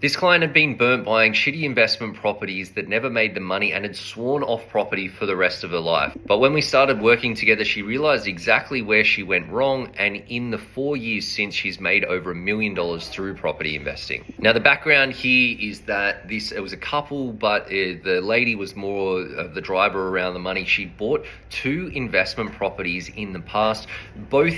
This client had been burnt buying shitty investment properties that never made them money and had sworn off property for the rest of her life. But when we started working together, she realized exactly where she went wrong, and in the 4 years since, she's made over $1 million through property investing. Now, the background here is that it was a couple, but the lady was more of the driver around the money. She bought 2 investment properties in the past. Both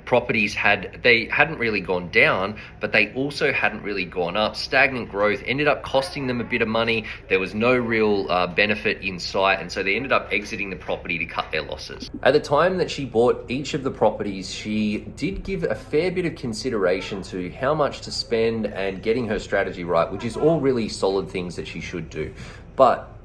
properties hadn't really gone down, but they also hadn't really gone up. Stagnant growth ended up costing them a bit of money. There was no real benefit in sight, and so they ended up exiting the property to cut their losses. At the time that she bought each of the properties, she did give a fair bit of consideration to how much to spend and getting her strategy right, which is all really solid things that she should do. But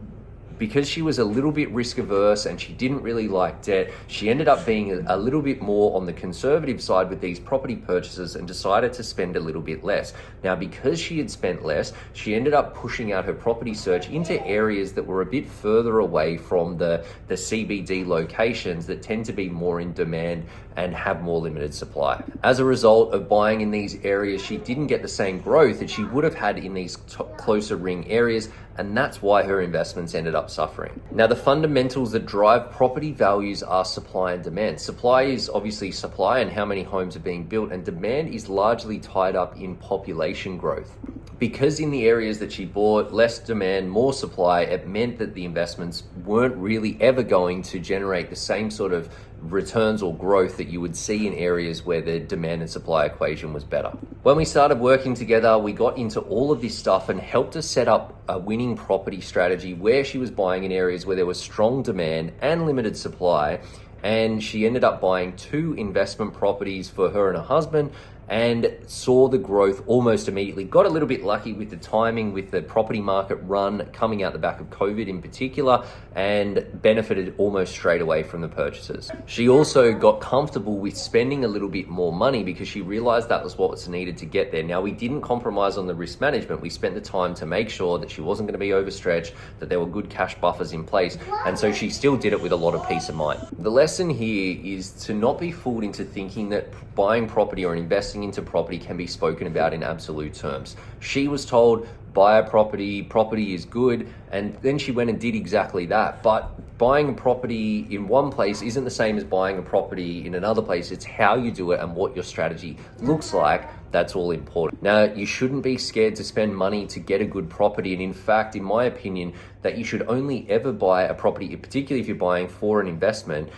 because she was a little bit risk averse and she didn't really like debt, she ended up being a little bit more on the conservative side with these property purchases and decided to spend a little bit less. Now, because she had spent less, she ended up pushing out her property search into areas that were a bit further away from the CBD locations that tend to be more in demand and have more limited supply. As a result of buying in these areas, she didn't get the same growth that she would have had in these closer ring areas, and that's why her investments ended up suffering. Now, the fundamentals that drive property values are supply and demand. Supply is obviously supply and how many homes are being built, and demand is largely tied up in population growth. Because in the areas that she bought, less demand, more supply, it meant that the investments weren't really ever going to generate the same sort of returns or growth that you would see in areas where the demand and supply equation was better. When we started working together, we got into all of this stuff and helped her set up a winning property strategy where she was buying in areas where there was strong demand and limited supply. And she ended up buying 2 investment properties for her and her husband and saw the growth almost immediately. Got a little bit lucky with the timing, with the property market run coming out the back of COVID in particular, and benefited almost straight away from the purchases. She also got comfortable with spending a little bit more money because she realized that was what was needed to get there. Now, we didn't compromise on the risk management. We spent the time to make sure that she wasn't going to be overstretched, that there were good cash buffers in place, and so she still did it with a lot of peace of mind. The lesson here is to not be fooled into thinking that buying property or investing into property can be spoken about in absolute terms. She was told, buy a property is good, and then she went and did exactly that. But buying a property in one place isn't the same as buying a property in another place. It's how you do it and what your strategy looks like. That's all important. Now, you shouldn't be scared to spend money to get a good property. And in fact, in my opinion, that you should only ever buy a property, particularly if you're buying for an investment,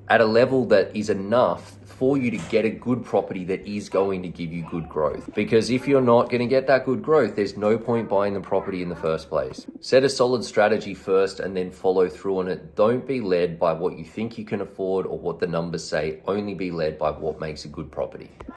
at a level that is enough for you to get a good property that is going to give you good growth. Because if you're not going to get that good growth, there's no point buying the property in the first place. Set a solid strategy first and then follow through on it. Don't be led by what you think you can afford or what the numbers say. Only be led by what makes a good property.